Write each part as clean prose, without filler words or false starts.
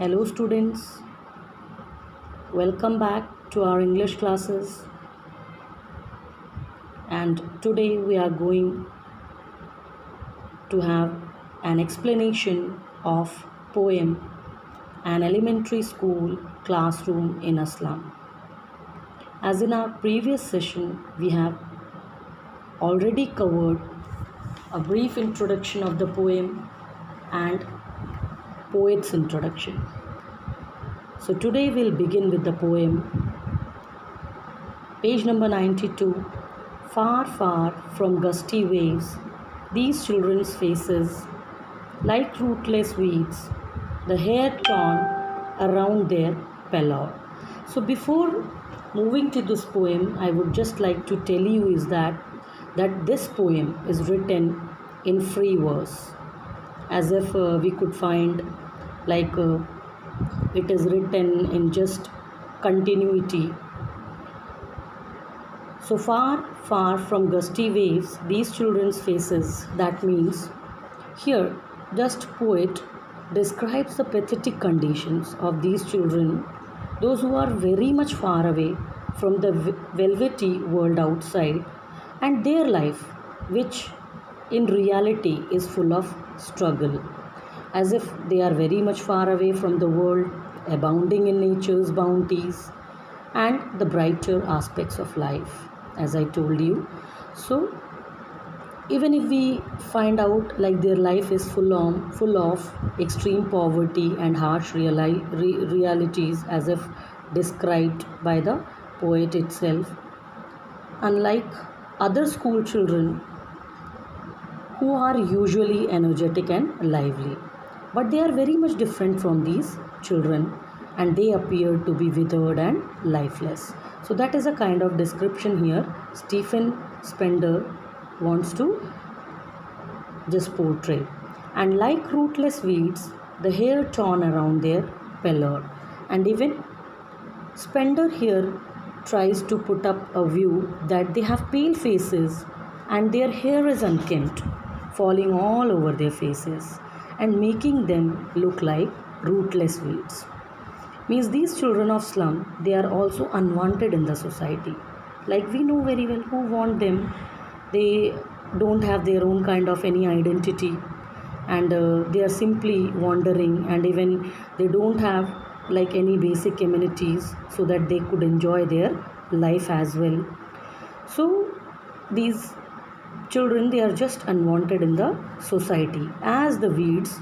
Hello, students. Welcome back to our English classes. And today we are going to have an explanation of poem An Elementary School Classroom in Islam. As in our previous session, we have already covered a brief introduction of the poem and poet's introduction. So today we'll begin with the poem. Page number 92. Far, far from gusty waves, these children's faces, like rootless weeds, the hair torn around their pallor. So before moving to this poem, I would just like to tell you is that this poem is written in free verse, as if we could find like it is written in just continuity. So far, far from gusty waves, these children's faces, that means here, just poet describes the pathetic conditions of these children, those who are very much far away from the velvety world outside, and their life, which in reality is full of struggle, as if they are very much far away from the world, abounding in nature's bounties and the brighter aspects of life, as I told you. So even if we find out like their life is full of extreme poverty and harsh realities, as if described by the poet itself, unlike other school children who are usually energetic and lively, but they are very much different from these children, and they appear to be withered and lifeless. So that is a kind of description here Stephen Spender wants to just portray. And like rootless weeds, the hair torn around their pallor. And even Spender here tries to put up a view that they have pale faces and their hair is unkempt, falling all over their faces and making them look like rootless weeds. Means these children of slum, they are also unwanted in the society. Like we know very well who want them. They don't have their own kind of any identity, and they are simply wandering, and even they don't have like any basic amenities so that they could enjoy their life as well. So these children, they are just unwanted in the society as the weeds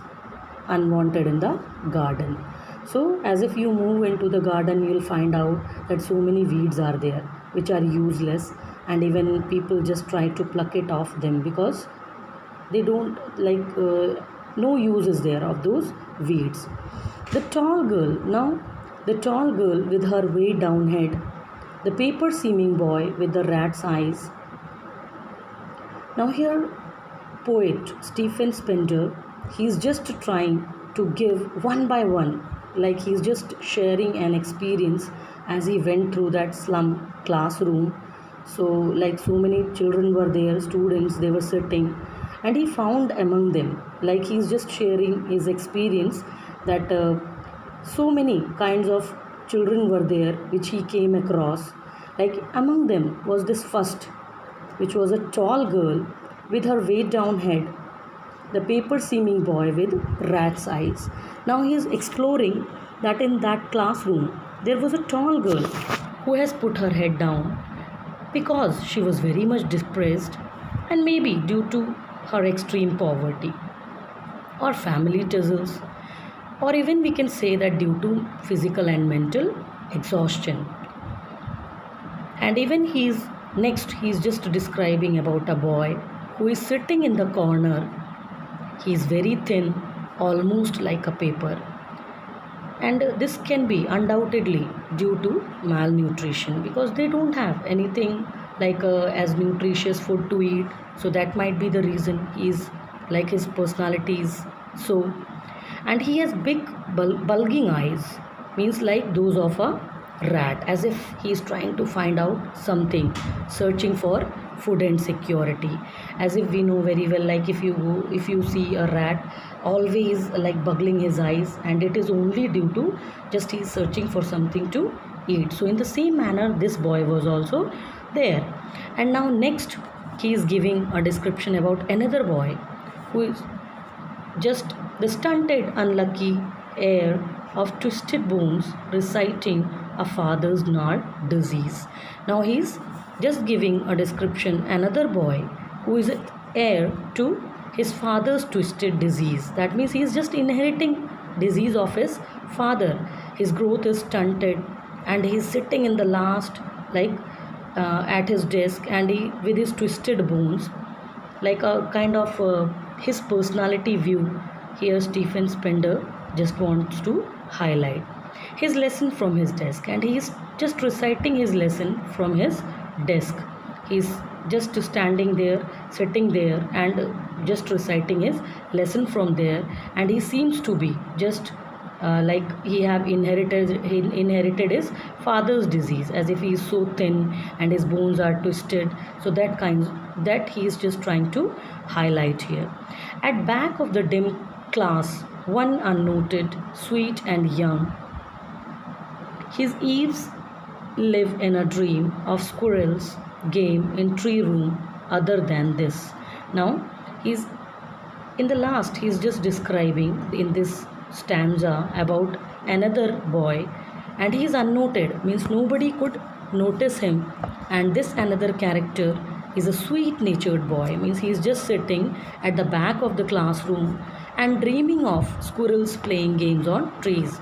unwanted in the garden. So as if you move into the garden, you'll find out that so many weeds are there which are useless, and even people just try to pluck it off them because they don't like no use is there of those weeds. The tall girl, now the tall girl with her way down head, the paper seeming boy with the rat's eyes. Now here poet Stephen Spender, he's just trying to give one by one, like he's just sharing an experience as he went through that slum classroom. So like so many children were there, students, they were sitting, and he found among them, like he's just sharing his experience, that so many kinds of children were there which he came across. Like among them was this first, which was a tall girl with her weighed down head, the paper seeming boy with rat's eyes. Now he is exploring that in that classroom there was a tall girl who has put her head down because she was very much depressed, and maybe due to her extreme poverty or family tussles, or even we can say that due to physical and mental exhaustion. And even he's just describing about a boy who is sitting in the corner. He is very thin, almost like a paper, and this can be undoubtedly due to malnutrition because they don't have anything like as nutritious food to eat. So that might be the reason he's like his personality is so. And he has big bulging eyes, means like those of a rat, as if he is trying to find out something, searching for food and security. As if we know very well, like if you see a rat always like buggling his eyes, and it is only due to just he is searching for something to eat. So in the same manner this boy was also there. And now next he is giving a description about another boy who is just the stunted, unlucky heir of twisted bones reciting a father's gnarled disease. Now he's just giving a description, another boy who is heir to his father's twisted disease. That means he is just inheriting disease of his father. His growth is stunted, and he is sitting in the last, like at his desk, and he with his twisted bones, like a kind of his personality view. Here Stephen Spender just wants to highlight his lesson from his desk, and he is just reciting his lesson from his desk. He's just standing there, sitting there, and just reciting his lesson from there. And he seems to be just like he inherited his father's disease, as if he is so thin and his bones are twisted. So that he is just trying to highlight here. At back of the dim class, one unnoted, sweet and young, his eaves live in a dream of squirrels game in tree room. Other than this, now he's in the last, he's just describing in this stanza about another boy, and he is unnoted, means nobody could notice him. And this another character is a sweet natured boy, means he is just sitting at the back of the classroom and dreaming of squirrels playing games on trees.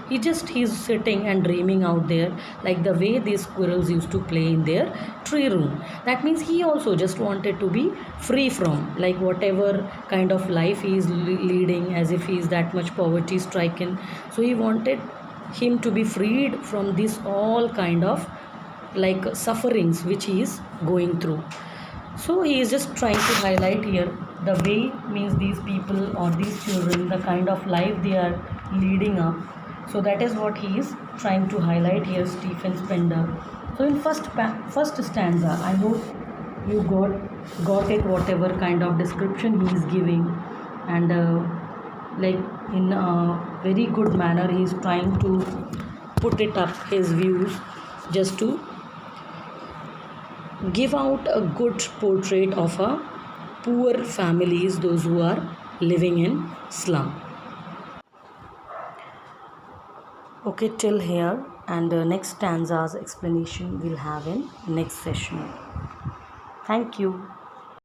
He's sitting and dreaming out there, like the way these squirrels used to play in their tree room. That means he also just wanted to be free from like whatever kind of life he is leading, as if he is that much poverty stricken. So he wanted him to be freed from this all kind of like sufferings which he is going through. So he is just trying to highlight here the way, means these people or these children, the kind of life they are leading up. So that is what he is trying to highlight here, Stephen Spender. So in first stanza, I hope you got it, whatever kind of description he is giving, and like in a very good manner he is trying to put it up his views, just to give out a good portrait of a poor families, those who are living in slum. Okay, till here, and next stanza's explanation we'll have in next session. Thank you.